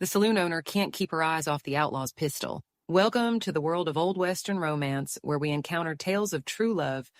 The saloon owner can't keep her eyes off the outlaw's pistol. Welcome to the world of old Western romance, where we encounter tales of true love.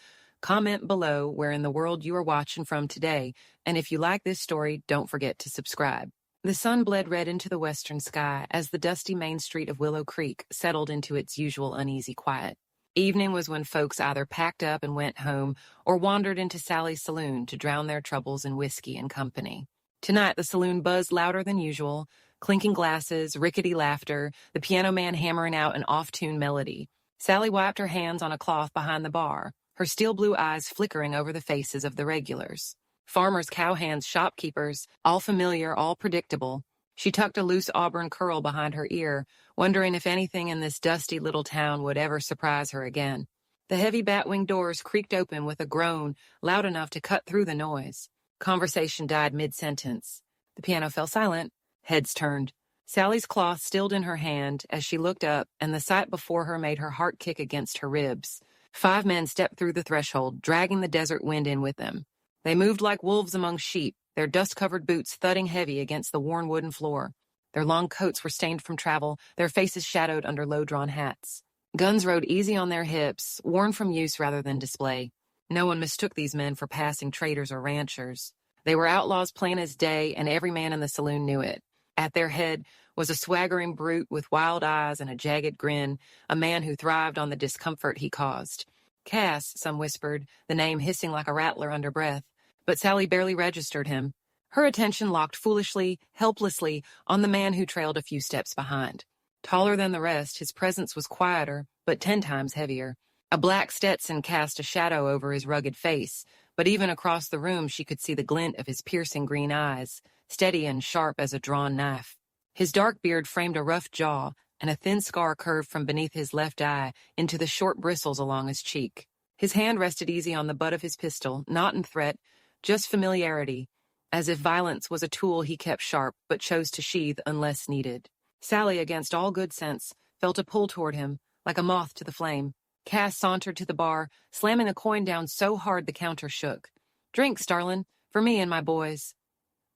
Comment below where in the world you are watching from today, and if you like this story, don't forget to subscribe. The sun bled red into the western sky as the dusty main street of Willow Creek settled into its usual uneasy quiet. Evening was when folks either packed up and went home or wandered into Sally's saloon to drown their troubles in whiskey and company. Tonight, the saloon buzzed louder than usual, clinking glasses, rickety laughter, the piano man hammering out an off-tune melody. Sally wiped her hands on a cloth behind the bar, her steel blue eyes flickering over the faces of the regulars. Farmers, cowhands, shopkeepers, all familiar, all predictable. She tucked a loose auburn curl behind her ear, wondering if anything in this dusty little town would ever surprise her again. The heavy bat-wing doors creaked open with a groan loud enough to cut through the noise. Conversation died mid-sentence. The piano fell silent. Heads turned. Sally's cloth stilled in her hand as she looked up, and the sight before her made her heart kick against her ribs. 5 men stepped through the threshold, dragging the desert wind in with them. They moved like wolves among sheep, their dust-covered boots thudding heavy against the worn wooden floor. Their long coats were stained from travel, their faces shadowed under low-drawn hats. Guns rode easy on their hips, worn from use rather than display. No one mistook these men for passing traders or ranchers. They were outlaws plain as day, and every man in the saloon knew it. At their head was a swaggering brute with wild eyes and a jagged grin, a man who thrived on the discomfort he caused. Cass, some whispered, the name hissing like a rattler under breath, but Sally barely registered him. Her attention locked foolishly, helplessly, on the man who trailed a few steps behind. Taller than the rest, his presence was quieter, but 10 times heavier. A black Stetson cast a shadow over his rugged face, but even across the room she could see the glint of his piercing green eyes, steady and sharp as a drawn knife. His dark beard framed a rough jaw, and a thin scar curved from beneath his left eye into the short bristles along his cheek. His hand rested easy on the butt of his pistol, not in threat, just familiarity, as if violence was a tool he kept sharp but chose to sheathe unless needed. Sally, against all good sense, felt a pull toward him, like a moth to the flame. Cass sauntered to the bar, slamming a coin down so hard the counter shook. "Drinks, darlin', for me and my boys."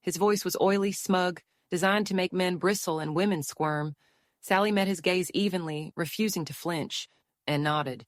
His voice was oily, smug, designed to make men bristle and women squirm. Sally met his gaze evenly, refusing to flinch, and nodded.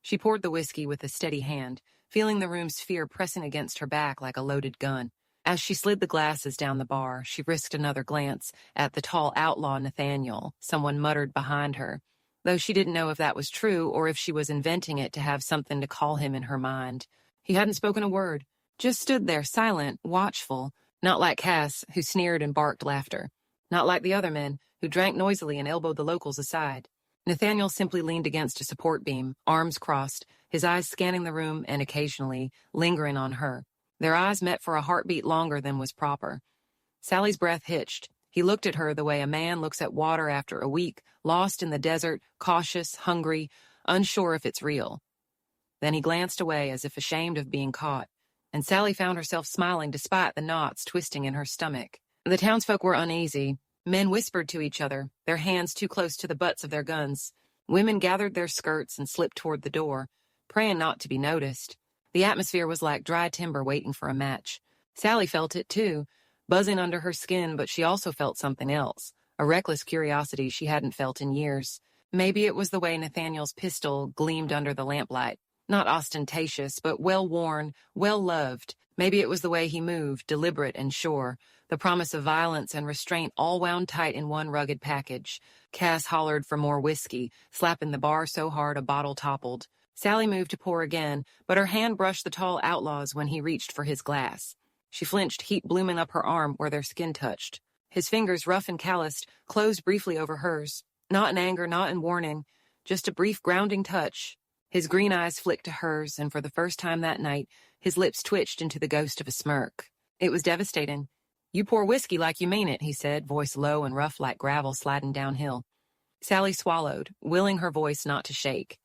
She poured the whiskey with a steady hand, feeling the room's fear pressing against her back like a loaded gun. As she slid the glasses down the bar, she risked another glance at the tall outlaw Nathaniel, someone muttered behind her, though she didn't know if that was true or if she was inventing it to have something to call him in her mind. He hadn't spoken a word, just stood there silent, watchful, not like Cass, who sneered and barked laughter, not like the other men, who drank noisily and elbowed the locals aside. Nathaniel simply leaned against a support beam, arms crossed, his eyes scanning the room and occasionally lingering on her. Their eyes met for a heartbeat longer than was proper. Sally's breath hitched. He looked at her the way a man looks at water after a week, lost in the desert, cautious, hungry, unsure if it's real. Then he glanced away as if ashamed of being caught, and Sally found herself smiling despite the knots twisting in her stomach. The townsfolk were uneasy. Men whispered to each other, their hands too close to the butts of their guns. Women gathered their skirts and slipped toward the door, praying not to be noticed. The atmosphere was like dry timber waiting for a match. Sally felt it too, buzzing under her skin, but she also felt something else, a reckless curiosity she hadn't felt in years. Maybe it was the way Nathaniel's pistol gleamed under the lamplight. Not ostentatious, but well-worn, well-loved. Maybe it was the way he moved, deliberate and sure, the promise of violence and restraint all wound tight in one rugged package. Cass hollered for more whiskey, slapping the bar so hard a bottle toppled. Sally moved to pour again, but her hand brushed the tall outlaw's when he reached for his glass. She flinched, heat blooming up her arm where their skin touched. His fingers, rough and calloused, closed briefly over hers. Not in anger, not in warning, just a brief grounding touch. His green eyes flicked to hers, and for the first time that night, his lips twitched into the ghost of a smirk. It was devastating. "You pour whiskey like you mean it," he said, voice low and rough like gravel sliding downhill. Sally swallowed, willing her voice not to shake.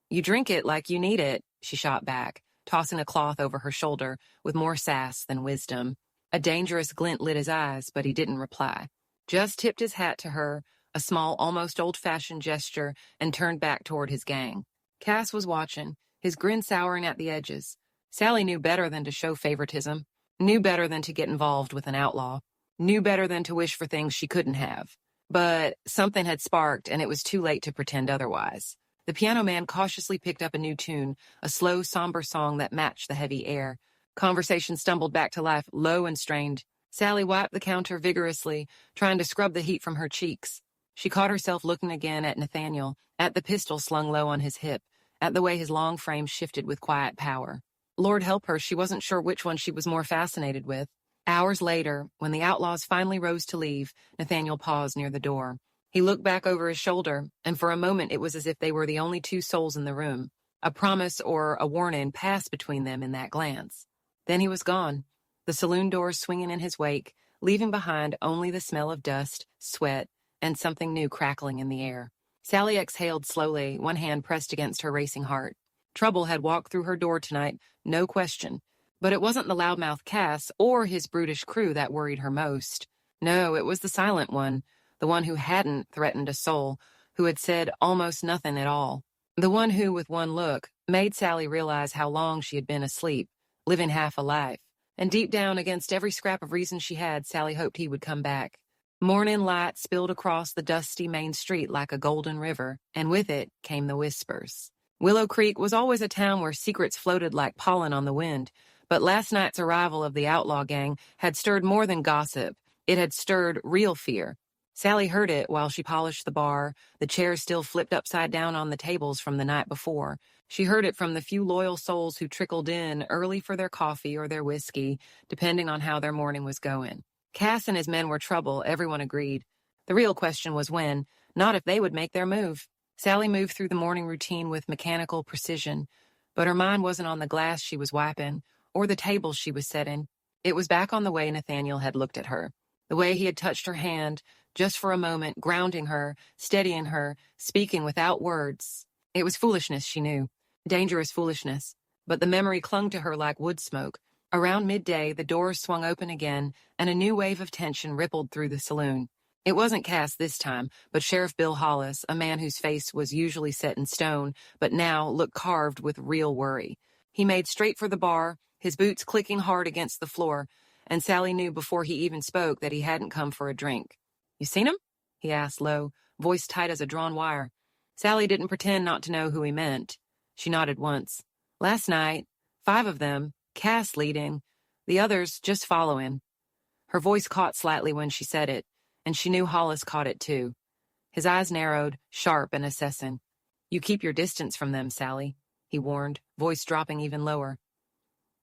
"You drink it like you need it," she shot back, tossing a cloth over her shoulder with more sass than wisdom. A dangerous glint lit his eyes, but he didn't reply. Just tipped his hat to her, a small, almost old-fashioned gesture, and turned back toward his gang. Cass was watching, his grin souring at the edges. Sally knew better than to show favoritism, knew better than to get involved with an outlaw. knew better than to wish for things she couldn't have. But something had sparked, and it was too late to pretend otherwise. The piano man cautiously picked up a new tune, a slow, somber song that matched the heavy air. Conversation stumbled back to life, low and strained. Sally wiped the counter vigorously, trying to scrub the heat from her cheeks. She caught herself looking again at Nathaniel, at the pistol slung low on his hip, at the way his long frame shifted with quiet power. Lord help her, she wasn't sure which one she was more fascinated with. Hours later, when the outlaws finally rose to leave, Nathaniel paused near the door. He looked back over his shoulder, and for a moment it was as if they were the only two souls in the room. A promise or a warning passed between them in that glance. Then he was gone, the saloon doors swinging in his wake, leaving behind only the smell of dust, sweat, and something new crackling in the air. Sally exhaled slowly, one hand pressed against her racing heart. Trouble had walked through her door tonight, no question. But it wasn't the loudmouth Cass or his brutish crew that worried her most. No, it was the silent one, the one who hadn't threatened a soul, who had said almost nothing at all. The one who, with one look, made Sally realize how long she had been asleep, living half a life. And deep down, against every scrap of reason she had, Sally hoped he would come back. Morning light spilled across the dusty main street like a golden river, and with it came the whispers. Willow Creek was always a town where secrets floated like pollen on the wind, but last night's arrival of the outlaw gang had stirred more than gossip. It had stirred real fear. Sally heard it while she polished the bar, the chairs still flipped upside down on the tables from the night before. She heard it from the few loyal souls who trickled in early for their coffee or their whiskey, depending on how their morning was going. Cass and his men were trouble, everyone agreed. The real question was when, not if they would make their move. Sally moved through the morning routine with mechanical precision, but her mind wasn't on the glass she was wiping or the tables she was setting. It was back on the way Nathaniel had looked at her, the way he had touched her hand, just for a moment, grounding her, steadying her, speaking without words. It was foolishness, she knew, dangerous foolishness, but the memory clung to her like wood smoke. Around midday, the doors swung open again, and a new wave of tension rippled through the saloon. It wasn't Cass this time, but Sheriff Bill Hollis, a man whose face was usually set in stone, but now looked carved with real worry. He made straight for the bar, his boots clicking hard against the floor, and Sally knew before he even spoke that he hadn't come for a drink. "You seen him?" he asked low, voice tight as a drawn wire. Sally didn't pretend not to know who he meant. She nodded once. "Last night, 5 of them, Cass leading, the others just following." Her voice caught slightly when she said it, and she knew Hollis caught it too. His eyes narrowed, sharp and assessing. "You keep your distance from them, Sally," he warned, voice dropping even lower.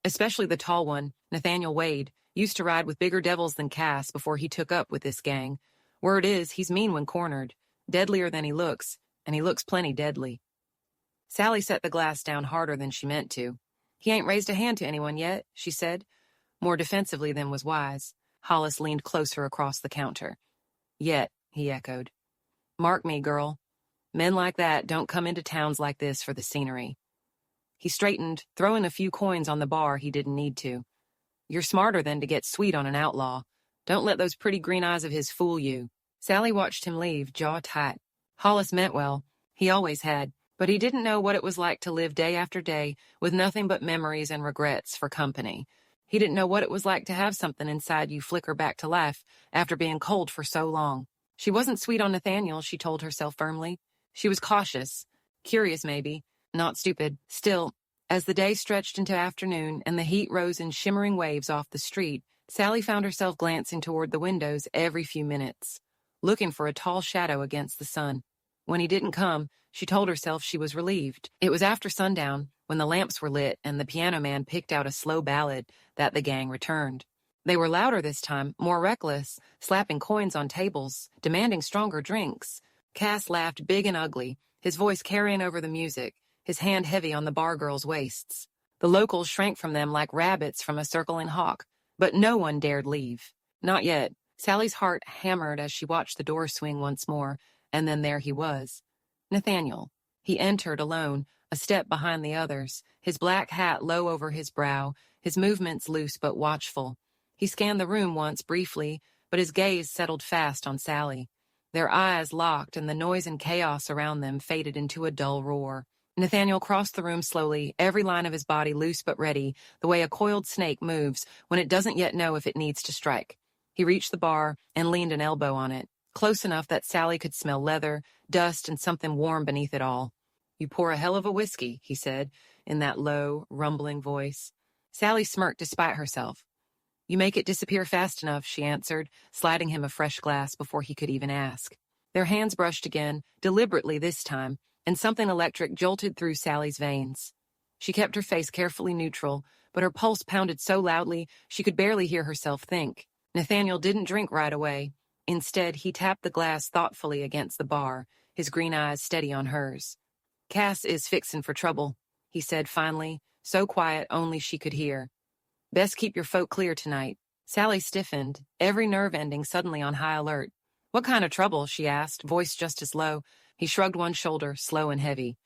Especially the tall one, Nathaniel Wade, used to ride with bigger devils than Cass before he took up with this gang. Word is, he's mean when cornered, deadlier than he looks, and he looks plenty deadly. Sally set the glass down harder than she meant to. "He ain't raised a hand to anyone yet," she said, more defensively than was wise. Hollis leaned closer across the counter. "Yet," he echoed. "Mark me, girl. Men like that don't come into towns like this for the scenery." He straightened, throwing a few coins on the bar he didn't need to. "You're smarter than to get sweet on an outlaw. Don't let those pretty green eyes of his fool you." Sally watched him leave, jaw tight. Hollis meant well. He always had. But he didn't know what it was like to live day after day with nothing but memories and regrets for company. He didn't know what it was like to have something inside you flicker back to life after being cold for so long. She wasn't sweet on Nathaniel, she told herself firmly. She was cautious, curious maybe, not stupid. Still, as the day stretched into afternoon and the heat rose in shimmering waves off the street, Sally found herself glancing toward the windows every few minutes, looking for a tall shadow against the sun. When he didn't come, she told herself she was relieved. It was after sundown, when the lamps were lit and the piano man picked out a slow ballad, that the gang returned. They were louder this time, more reckless, slapping coins on tables, demanding stronger drinks. Cass laughed big and ugly, his voice carrying over the music, his hand heavy on the bar girls' waists. The locals shrank from them like rabbits from a circling hawk, but no one dared leave. Not yet. Sally's heart hammered as she watched the door swing once more, and then there he was. Nathaniel. He entered alone, a step behind the others, his black hat low over his brow, his movements loose but watchful. He scanned the room once briefly, but his gaze settled fast on Sally. Their eyes locked, and the noise and chaos around them faded into a dull roar. Nathaniel crossed the room slowly, every line of his body loose but ready, the way a coiled snake moves when it doesn't yet know if it needs to strike. He reached the bar and leaned an elbow on it, close enough that Sally could smell leather, dust, and something warm beneath it all. "You pour a hell of a whiskey," he said, in that low, rumbling voice. Sally smirked despite herself. "You make it disappear fast enough," she answered, sliding him a fresh glass before he could even ask. Their hands brushed again, deliberately this time, and something electric jolted through Sally's veins. She kept her face carefully neutral, but her pulse pounded so loudly she could barely hear herself think. Nathaniel didn't drink right away. Instead, he tapped the glass thoughtfully against the bar, his green eyes steady on hers. "Cass is fixin' for trouble," he said finally, so quiet only she could hear. "Best keep your folk clear tonight." Sally stiffened, every nerve ending suddenly on high alert. "What kind of trouble?" she asked, voice just as low. He shrugged one shoulder, slow and heavy.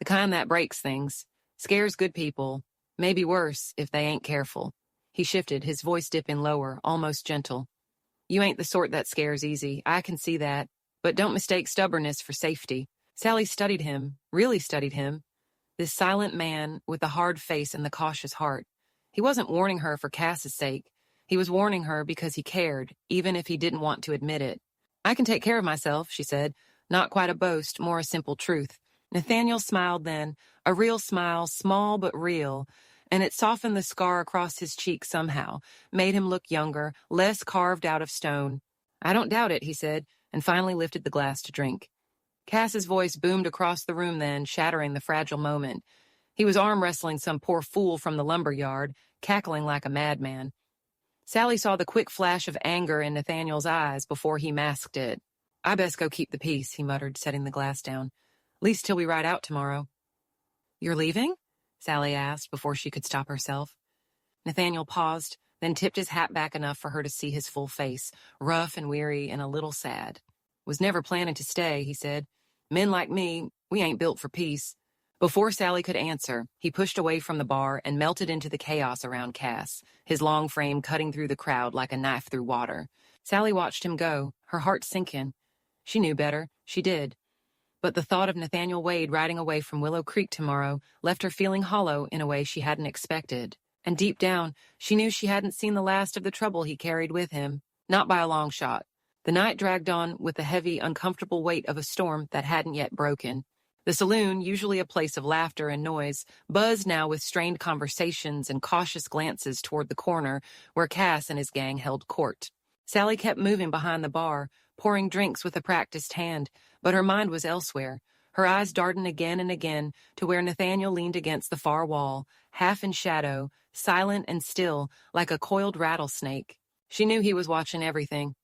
"The kind that breaks things. Scares good people. Maybe worse, if they ain't careful." He shifted, his voice dipping lower, almost gentle. "You ain't the sort that scares easy, I can see that. But don't mistake stubbornness for safety." Sally studied him, really studied him. This silent man with the hard face and the cautious heart. He wasn't warning her for Cass's sake. He was warning her because he cared, even if he didn't want to admit it. "I can take care of myself," she said. Not quite a boast, more a simple truth. Nathaniel smiled then, a real smile, small but real, and it softened the scar across his cheek somehow, made him look younger, less carved out of stone. "I don't doubt it," he said, and finally lifted the glass to drink. Cass's voice boomed across the room then, shattering the fragile moment. He was arm wrestling some poor fool from the lumber yard, cackling like a madman. Sally saw the quick flash of anger in Nathaniel's eyes before he masked it. "I best go keep the peace," he muttered, setting the glass down. "Least till we ride out tomorrow." "You're leaving?" Sally asked before she could stop herself. Nathaniel paused, then tipped his hat back enough for her to see his full face, rough and weary and a little sad. "Was never planning to stay," he said. "Men like me, we ain't built for peace." Before Sally could answer, he pushed away from the bar and melted into the chaos around Cass, his long frame cutting through the crowd like a knife through water. Sally watched him go, her heart sinking. She knew better. She did. But the thought of Nathaniel Wade riding away from Willow Creek tomorrow left her feeling hollow in a way she hadn't expected. And deep down, she knew she hadn't seen the last of the trouble he carried with him. Not by a long shot. The night dragged on with the heavy, uncomfortable weight of a storm that hadn't yet broken. The saloon, usually a place of laughter and noise, buzzed now with strained conversations and cautious glances toward the corner where Cass and his gang held court. Sally kept moving behind the bar, pouring drinks with a practiced hand, but her mind was elsewhere, her eyes darting again and again to where Nathaniel leaned against the far wall, half in shadow, silent and still, like a coiled rattlesnake. She knew he was watching everything.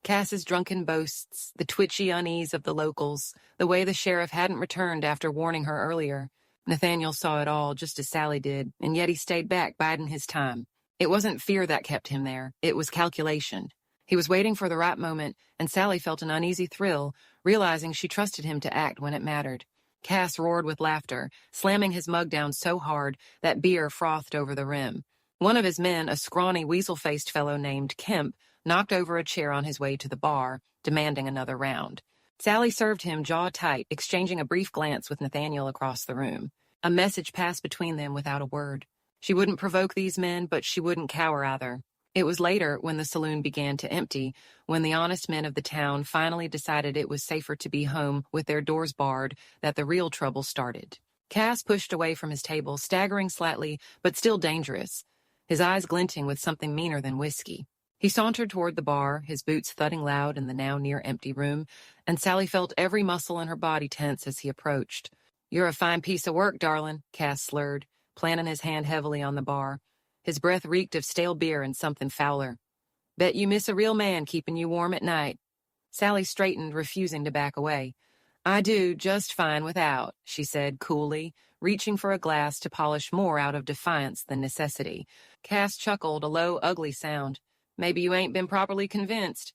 Cass's drunken boasts, the twitchy unease of the locals, the way the sheriff hadn't returned after warning her earlier. Nathaniel saw it all, just as Sally did, and yet he stayed back, biding his time. It wasn't fear that kept him there. It was calculation. He was waiting for the right moment, and Sally felt an uneasy thrill, realizing she trusted him to act when it mattered. Cass roared with laughter, slamming his mug down so hard that beer frothed over the rim. One of his men, a scrawny, weasel-faced fellow named Kemp, knocked over a chair on his way to the bar, demanding another round. Sally served him jaw tight, exchanging a brief glance with Nathaniel across the room. A message passed between them without a word. She wouldn't provoke these men, but she wouldn't cower either. It was later, when the saloon began to empty, when the honest men of the town finally decided it was safer to be home with their doors barred, that the real trouble started. Cass pushed away from his table, staggering slightly, but still dangerous, his eyes glinting with something meaner than whiskey. He sauntered toward the bar, his boots thudding loud in the now near-empty room, and Sally felt every muscle in her body tense as he approached. "You're a fine piece of work, darling," Cass slurred, planting his hand heavily on the bar. His breath reeked of stale beer and something fouler. "Bet you miss a real man keeping you warm at night." Sally straightened, refusing to back away. "I do just fine without," she said coolly, reaching for a glass to polish more out of defiance than necessity. Cass chuckled, a low, ugly sound. "Maybe you ain't been properly convinced."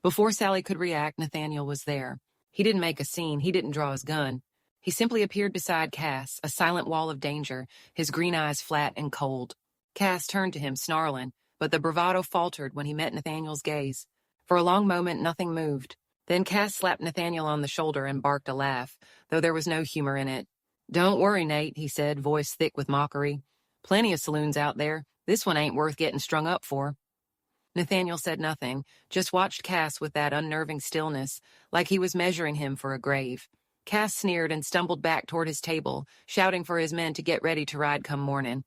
Before Sally could react, Nathaniel was there. He didn't make a scene. He didn't draw his gun. He simply appeared beside Cass, a silent wall of danger, his green eyes flat and cold. Cass turned to him, snarling, but the bravado faltered when he met Nathaniel's gaze. For a long moment, nothing moved. Then Cass slapped Nathaniel on the shoulder and barked a laugh, though there was no humor in it. "Don't worry, Nate," he said, voice thick with mockery. "Plenty of saloons out there. This one ain't worth getting strung up for." Nathaniel said nothing, just watched Cass with that unnerving stillness, like he was measuring him for a grave. Cass sneered and stumbled back toward his table, shouting for his men to get ready to ride come morning.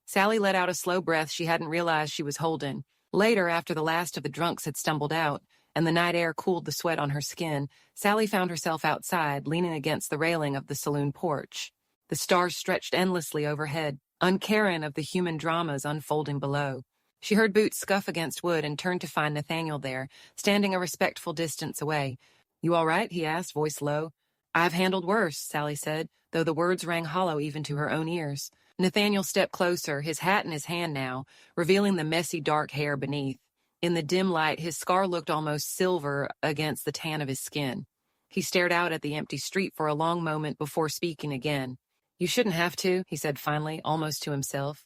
Sally let out a slow breath she hadn't realized she was holding. Later, after the last of the drunks had stumbled out, and the night air cooled the sweat on her skin, Sally found herself outside, leaning against the railing of the saloon porch. The stars stretched endlessly overhead, uncaring of the human dramas unfolding below. She heard boots scuff against wood and turned to find Nathaniel there, standing a respectful distance away. "You all right?" he asked, voice low. "I've handled worse," Sally said, though the words rang hollow even to her own ears. Nathaniel stepped closer, his hat in his hand now, revealing the messy dark hair beneath. In the dim light, his scar looked almost silver against the tan of his skin. He stared out at the empty street for a long moment before speaking again. "You shouldn't have to," he said finally, almost to himself.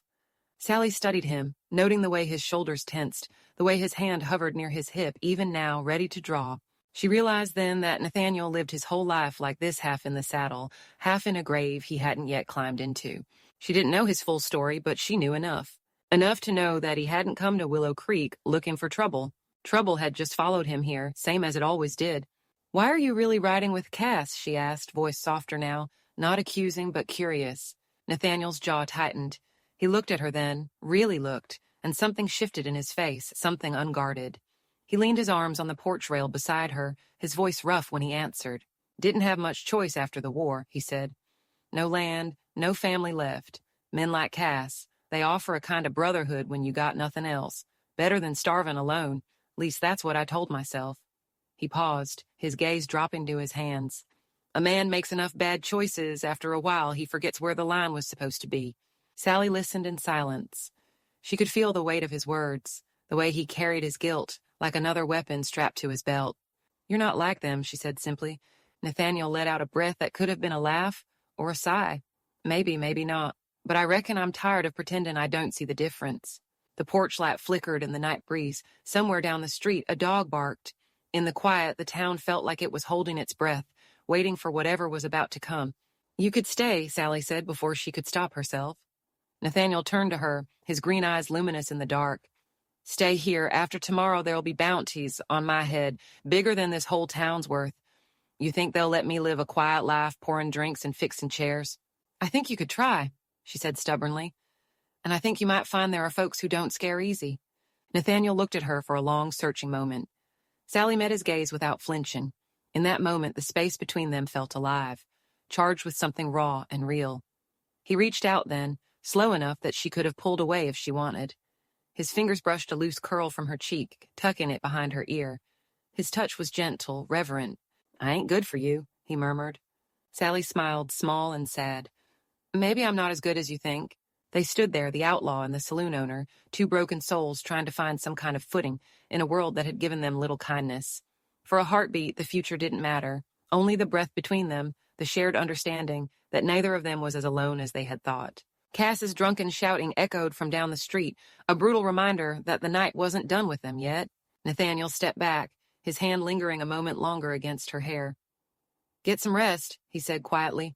Sally studied him, noting the way his shoulders tensed, the way his hand hovered near his hip, even now, ready to draw. She realized then that Nathaniel lived his whole life like this, half in the saddle, half in a grave he hadn't yet climbed into. She didn't know his full story, but she knew enough. Enough to know that he hadn't come to Willow Creek looking for trouble. Trouble had just followed him here, same as it always did. "Why are you really riding with Cass?" she asked, voice softer now, not accusing but curious. Nathaniel's jaw tightened. He looked at her then, really looked, and something shifted in his face, something unguarded. He leaned his arms on the porch rail beside her, his voice rough when he answered. "Didn't have much choice after the war," he said. "No land, no family left. Men like Cass, they offer a kind of brotherhood when you got nothing else. Better than starving alone. Least that's what I told myself." He paused, his gaze dropping to his hands. "A man makes enough bad choices, after a while he forgets where the line was supposed to be." Sally listened in silence. She could feel the weight of his words, the way he carried his guilt, like another weapon strapped to his belt. "You're not like them," she said simply. Nathaniel let out a breath that could have been a laugh or a sigh. "Maybe, maybe not. But I reckon I'm tired of pretending I don't see the difference." The porch light flickered in the night breeze. Somewhere down the street, a dog barked. In the quiet, the town felt like it was holding its breath, waiting for whatever was about to come. "You could stay," Sally said before she could stop herself. Nathaniel turned to her, his green eyes luminous in the dark. "Stay here. After tomorrow there'll be bounties on my head, bigger than this whole town's worth. You think they'll let me live a quiet life, pouring drinks and fixing chairs?" "I think you could try," she said stubbornly. "And I think you might find there are folks who don't scare easy." Nathaniel looked at her for a long, searching moment. Sally met his gaze without flinching. In that moment, the space between them felt alive, charged with something raw and real. He reached out then, slow enough that she could have pulled away if she wanted. His fingers brushed a loose curl from her cheek, tucking it behind her ear. His touch was gentle, reverent. "I ain't good for you," he murmured. Sally smiled, small and sad. "Maybe I'm not as good as you think." They stood there, the outlaw and the saloon owner, two broken souls trying to find some kind of footing in a world that had given them little kindness. For a heartbeat, the future didn't matter. Only the breath between them, the shared understanding that neither of them was as alone as they had thought. Cass's drunken shouting echoed from down the street, a brutal reminder that the night wasn't done with them yet. Nathaniel stepped back, his hand lingering a moment longer against her hair. "Get some rest," he said quietly.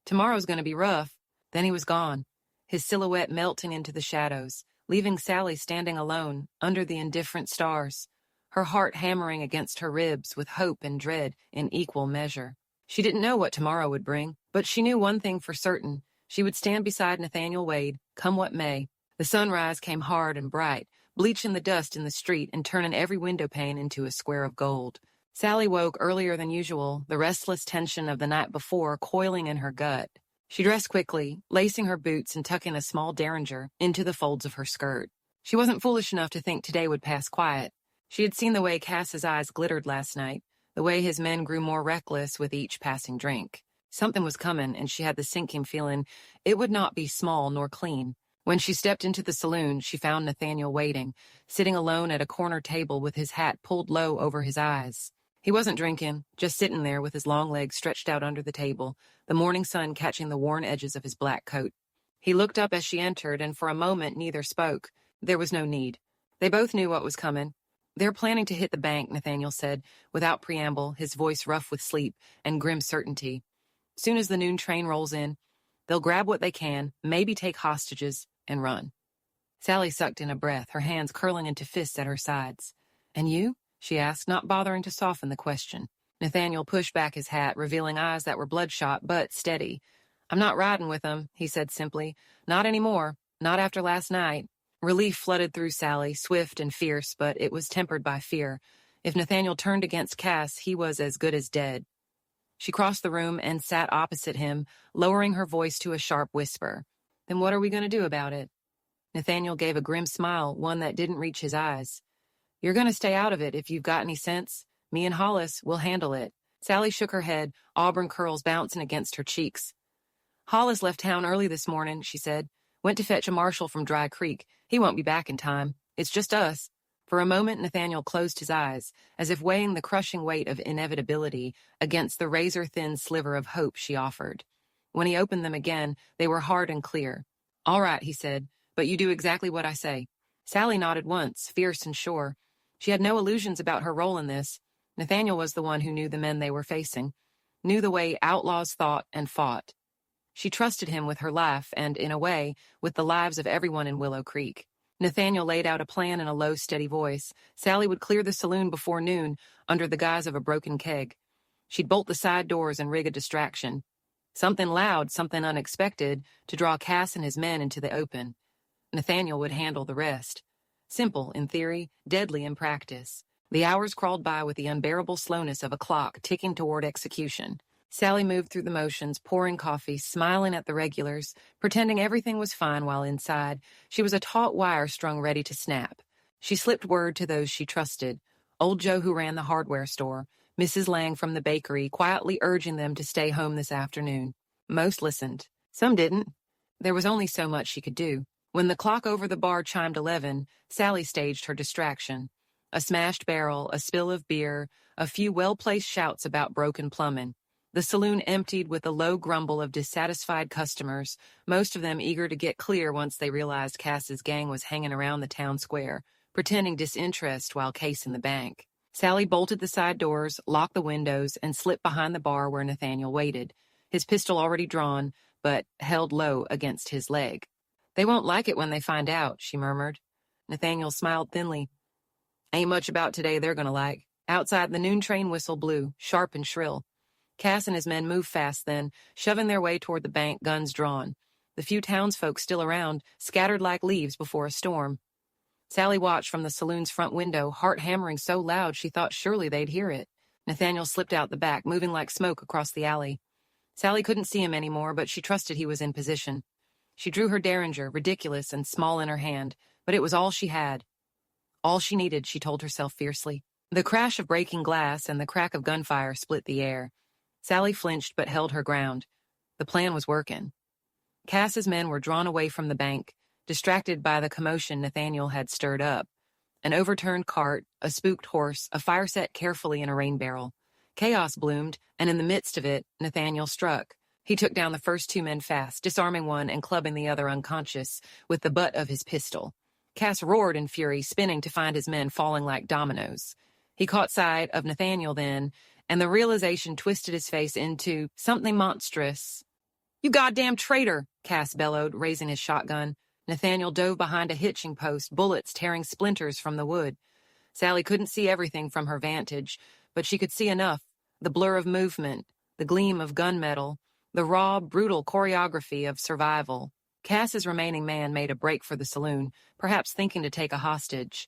"Tomorrow's going to be rough." Then he was gone, his silhouette melting into the shadows, leaving Sally standing alone under the indifferent stars, her heart hammering against her ribs with hope and dread in equal measure. She didn't know what tomorrow would bring, but she knew one thing for certain. She would stand beside Nathaniel Wade, come what may. The sunrise came hard and bright, bleaching the dust in the street and turning every window pane into a square of gold. Sally woke earlier than usual, the restless tension of the night before coiling in her gut. She dressed quickly, lacing her boots and tucking a small derringer into the folds of her skirt. She wasn't foolish enough to think today would pass quiet. She had seen the way Cass's eyes glittered last night, the way his men grew more reckless with each passing drink. Something was coming, and she had the sinking feeling it would not be small nor clean. When she stepped into the saloon, she found Nathaniel waiting, sitting alone at a corner table with his hat pulled low over his eyes. He wasn't drinking, just sitting there with his long legs stretched out under the table, the morning sun catching the worn edges of his black coat. He looked up as she entered, and for a moment neither spoke. There was no need. They both knew what was coming. "They're planning to hit the bank," Nathaniel said, without preamble, his voice rough with sleep and grim certainty. "Soon as the noon train rolls in, they'll grab what they can, maybe take hostages, and run." Sally sucked in a breath, her hands curling into fists at her sides. "And you?" she asked, not bothering to soften the question. Nathaniel pushed back his hat, revealing eyes that were bloodshot but steady. "I'm not riding with them," he said simply. "Not anymore. Not after last night." Relief flooded through Sally, swift and fierce, but it was tempered by fear. If Nathaniel turned against Cass, he was as good as dead. She crossed the room and sat opposite him, lowering her voice to a sharp whisper. "Then what are we going to do about it?" Nathaniel gave a grim smile, one that didn't reach his eyes. "You're going to stay out of it if you've got any sense. Me and Hollis will handle it." Sally shook her head, auburn curls bouncing against her cheeks. "Hollis left town early this morning," she said. "Went to fetch a marshal from Dry Creek. He won't be back in time. It's just us." For a moment, Nathaniel closed his eyes, as if weighing the crushing weight of inevitability against the razor-thin sliver of hope she offered. When he opened them again, they were hard and clear. "All right," he said, "but you do exactly what I say." Sally nodded once, fierce and sure. She had no illusions about her role in this. Nathaniel was the one who knew the men they were facing, knew the way outlaws thought and fought. She trusted him with her life and, in a way, with the lives of everyone in Willow Creek. Nathaniel laid out a plan in a low, steady voice. Sally would clear the saloon before noon under the guise of a broken keg. She'd bolt the side doors and rig a distraction. Something loud, something unexpected, to draw Cass and his men into the open. Nathaniel would handle the rest. Simple in theory, deadly in practice. The hours crawled by with the unbearable slowness of a clock ticking toward execution. Sally moved through the motions, pouring coffee, smiling at the regulars, pretending everything was fine while inside. She was a taut wire strung ready to snap. She slipped word to those she trusted. Old Joe, who ran the hardware store, Mrs. Lang from the bakery, quietly urging them to stay home this afternoon. Most listened. Some didn't. There was only so much she could do. When the clock over the bar chimed 11, Sally staged her distraction. A smashed barrel, a spill of beer, a few well-placed shouts about broken plumbing. The saloon emptied with a low grumble of dissatisfied customers, most of them eager to get clear once they realized Cass's gang was hanging around the town square, pretending disinterest while casing the bank. Sally bolted the side doors, locked the windows, and slipped behind the bar where Nathaniel waited, his pistol already drawn, but held low against his leg. "They won't like it when they find out," she murmured. Nathaniel smiled thinly. "Ain't much about today they're gonna like." Outside, the noon train whistle blew, sharp and shrill. Cass and his men moved fast then, shoving their way toward the bank, guns drawn. The few townsfolk still around, scattered like leaves before a storm. Sally watched from the saloon's front window, heart hammering so loud she thought surely they'd hear it. Nathaniel slipped out the back, moving like smoke across the alley. Sally couldn't see him anymore, but she trusted he was in position. She drew her derringer, ridiculous and small in her hand, but it was all she had. All she needed, she told herself fiercely. The crash of breaking glass and the crack of gunfire split the air. Sally flinched but held her ground. The plan was working. Cass's men were drawn away from the bank, distracted by the commotion Nathaniel had stirred up. An overturned cart, a spooked horse, a fire set carefully in a rain barrel. Chaos bloomed, and in the midst of it, Nathaniel struck. He took down the first two men fast, disarming one and clubbing the other unconscious with the butt of his pistol. Cass roared in fury, spinning to find his men falling like dominoes. He caught sight of Nathaniel then, and the realization twisted his face into something monstrous. "You goddamn traitor!" Cass bellowed, raising his shotgun. Nathaniel dove behind a hitching post, bullets tearing splinters from the wood. Sally couldn't see everything from her vantage, but she could see enough. The blur of movement, the gleam of gunmetal, the raw, brutal choreography of survival. Cass's remaining man made a break for the saloon, perhaps thinking to take a hostage.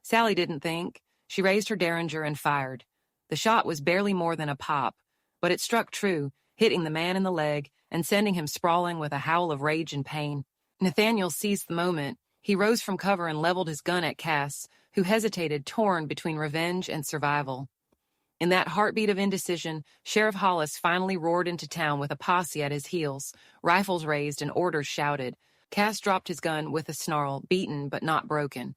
Sally didn't think. She raised her derringer and fired. The shot was barely more than a pop, but it struck true, hitting the man in the leg and sending him sprawling with a howl of rage and pain. Nathaniel seized the moment. He rose from cover and leveled his gun at Cass, who hesitated, torn between revenge and survival. In that heartbeat of indecision, Sheriff Hollis finally roared into town with a posse at his heels, rifles raised and orders shouted. Cass dropped his gun with a snarl, beaten but not broken.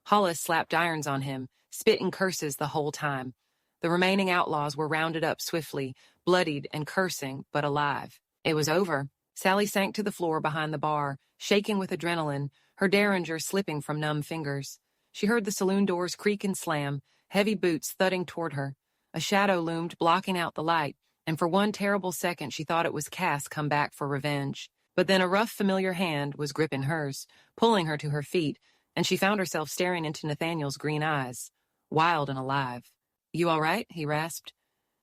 Hollis slapped irons on him, spitting curses the whole time. The remaining outlaws were rounded up swiftly, bloodied and cursing, but alive. It was over. Sally sank to the floor behind the bar, shaking with adrenaline, her derringer slipping from numb fingers. She heard the saloon doors creak and slam, heavy boots thudding toward her. A shadow loomed, blocking out the light, and for one terrible second she thought it was Cass come back for revenge. But then a rough, familiar hand was gripping hers, pulling her to her feet, and she found herself staring into Nathaniel's green eyes, wild and alive. "You all right?" he rasped.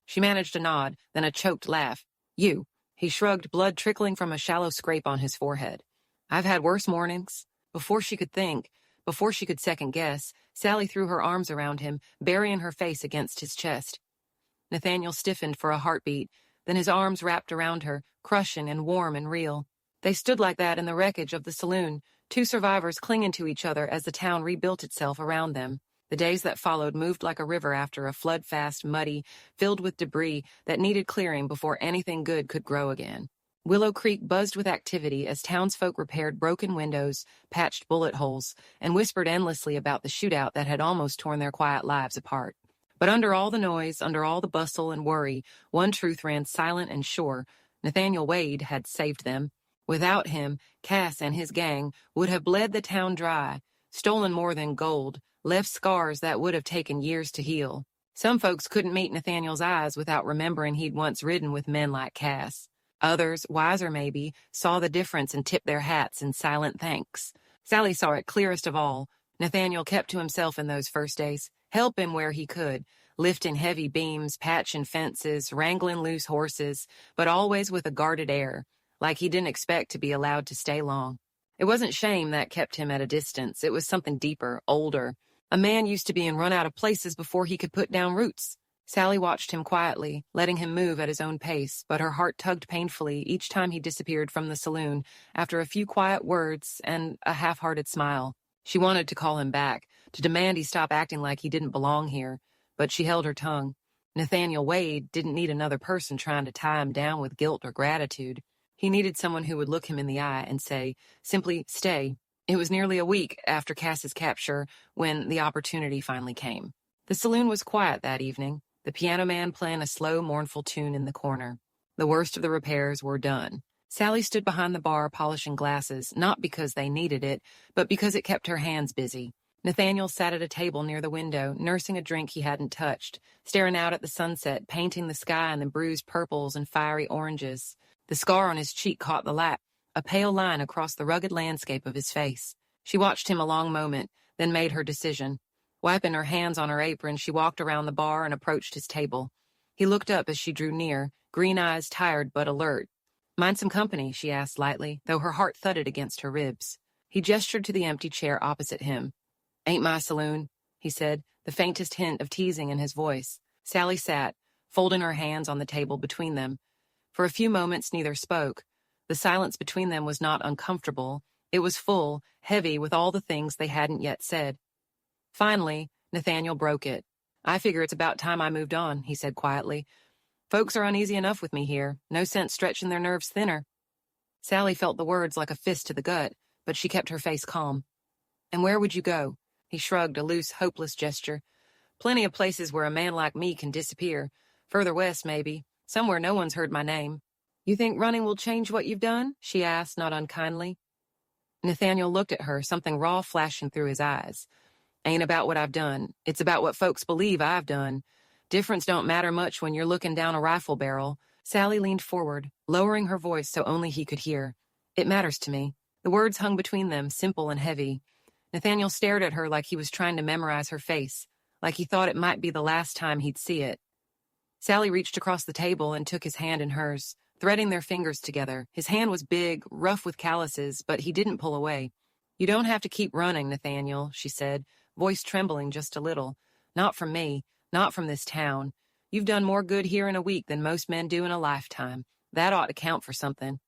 She managed a nod, then a choked laugh. "You." He shrugged, blood trickling from a shallow scrape on his forehead. "I've had worse mornings." Before she could think, before she could second guess, Sally threw her arms around him, burying her face against his chest. Nathaniel stiffened for a heartbeat, then his arms wrapped around her, crushing and warm and real. They stood like that in the wreckage of the saloon, two survivors clinging to each other as the town rebuilt itself around them. The days that followed moved like a river after a flood-fast, muddy, filled with debris that needed clearing before anything good could grow again. Willow Creek buzzed with activity as townsfolk repaired broken windows, patched bullet holes, and whispered endlessly about the shootout that had almost torn their quiet lives apart. But under all the noise, under all the bustle and worry, one truth ran silent and sure. Nathaniel Wade had saved them. Without him, Cass and his gang would have bled the town dry, stolen more than gold, left scars that would have taken years to heal. Some folks couldn't meet Nathaniel's eyes without remembering he'd once ridden with men like Cass. Others, wiser maybe, saw the difference and tipped their hats in silent thanks. Sally saw it clearest of all. Nathaniel kept to himself in those first days, helping where he could, lifting heavy beams, patching fences, wrangling loose horses, but always with a guarded air, like he didn't expect to be allowed to stay long. It wasn't shame that kept him at a distance. It was something deeper, older. A man used to being run out of places before he could put down roots. Sally watched him quietly, letting him move at his own pace, but her heart tugged painfully each time he disappeared from the saloon after a few quiet words and a half-hearted smile. She wanted to call him back, to demand he stop acting like he didn't belong here, but she held her tongue. Nathaniel Wade didn't need another person trying to tie him down with guilt or gratitude. He needed someone who would look him in the eye and say, simply, "Stay." It was nearly a week after Cass's capture when the opportunity finally came. The saloon was quiet that evening, the piano man playing a slow, mournful tune in the corner. The worst of the repairs were done. Sally stood behind the bar polishing glasses, not because they needed it, but because it kept her hands busy. Nathaniel sat at a table near the window, nursing a drink he hadn't touched, staring out at the sunset, painting the sky in the bruised purples and fiery oranges. The scar on his cheek caught the light, a pale line across the rugged landscape of his face. She watched him a long moment, then made her decision. Wiping her hands on her apron, she walked around the bar and approached his table. He looked up as she drew near, green eyes tired but alert. "Mind some company?" she asked lightly, though her heart thudded against her ribs. He gestured to the empty chair opposite him. "Ain't my saloon," he said, the faintest hint of teasing in his voice. Sally sat, folding her hands on the table between them. For a few moments neither spoke. The silence between them was not uncomfortable. It was full, heavy with all the things they hadn't yet said. Finally, Nathaniel broke it. "I figure it's about time I moved on," he said quietly. "Folks are uneasy enough with me here. No sense stretching their nerves thinner." Sally felt the words like a fist to the gut, but she kept her face calm. "And where would you go?" He shrugged, a loose, hopeless gesture. "Plenty of places where a man like me can disappear. Further west, maybe. Somewhere no one's heard my name." "You think running will change what you've done?" she asked, not unkindly. Nathaniel looked at her, something raw flashing through his eyes. "Ain't about what I've done. It's about what folks believe I've done. Difference don't matter much when you're looking down a rifle barrel." Sally leaned forward, lowering her voice so only he could hear. "It matters to me." The words hung between them, simple and heavy. Nathaniel stared at her like he was trying to memorize her face, like he thought it might be the last time he'd see it. Sally reached across the table and took his hand in hers, threading their fingers together. His hand was big, rough with calluses, but he didn't pull away. "You don't have to keep running, Nathaniel," she said, voice trembling just a little. "Not from me, not from this town. You've done more good here in a week than most men do in a lifetime. That ought to count for something."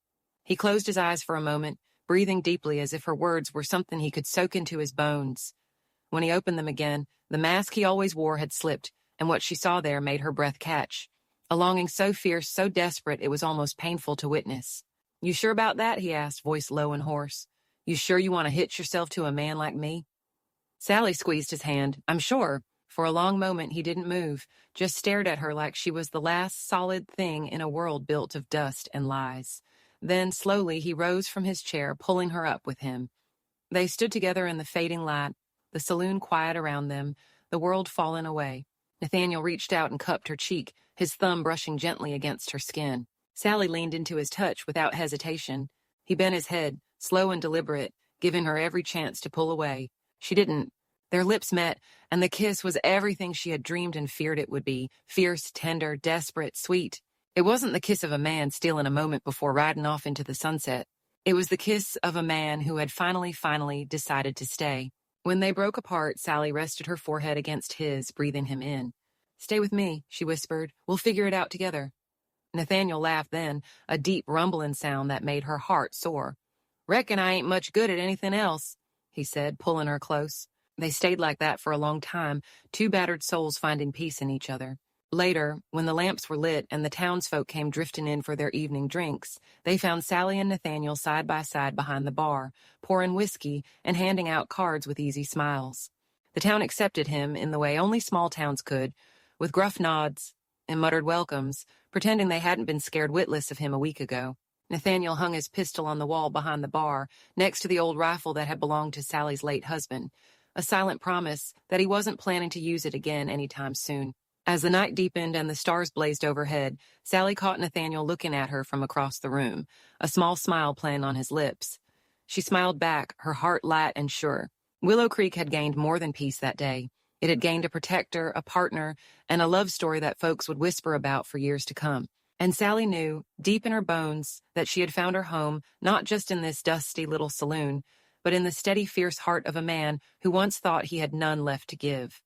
He closed his eyes for a moment, breathing deeply as if her words were something he could soak into his bones. When he opened them again, the mask he always wore had slipped, and what she saw there made her breath catch. A longing so fierce, so desperate, it was almost painful to witness. "You sure about that?" he asked, voice low and hoarse. "You sure you want to hitch yourself to a man like me?" Sally squeezed his hand. "I'm sure." For a long moment he didn't move, just stared at her like she was the last solid thing in a world built of dust and lies. Then, slowly, he rose from his chair, pulling her up with him. They stood together in the fading light, the saloon quiet around them, the world fallen away. Nathaniel reached out and cupped her cheek, his thumb brushing gently against her skin. Sally leaned into his touch without hesitation. He bent his head, slow and deliberate, giving her every chance to pull away. She didn't. Their lips met, and the kiss was everything she had dreamed and feared it would be, fierce, tender, desperate, sweet. It wasn't the kiss of a man stealing a moment before riding off into the sunset. It was the kiss of a man who had finally decided to stay. When they broke apart, Sally rested her forehead against his, breathing him in. "Stay with me," she whispered. "We'll figure it out together." Nathaniel laughed then, a deep rumbling sound that made her heart soar. "Reckon I ain't much good at anything else," he said, pulling her close. They stayed like that for a long time, two battered souls finding peace in each other. Later, when the lamps were lit and the townsfolk came drifting in for their evening drinks, they found Sally and Nathaniel side by side behind the bar, pouring whiskey and handing out cards with easy smiles. The town accepted him in the way only small towns could, with gruff nods and muttered welcomes, pretending they hadn't been scared witless of him a week ago. Nathaniel hung his pistol on the wall behind the bar, next to the old rifle that had belonged to Sally's late husband, a silent promise that he wasn't planning to use it again anytime soon. As the night deepened and the stars blazed overhead, Sally caught Nathaniel looking at her from across the room, a small smile playing on his lips. She smiled back, her heart light and sure. Willow Creek had gained more than peace that day. It had gained a protector, a partner, and a love story that folks would whisper about for years to come. And Sally knew, deep in her bones, that she had found her home not just in this dusty little saloon, but in the steady, fierce heart of a man who once thought he had none left to give.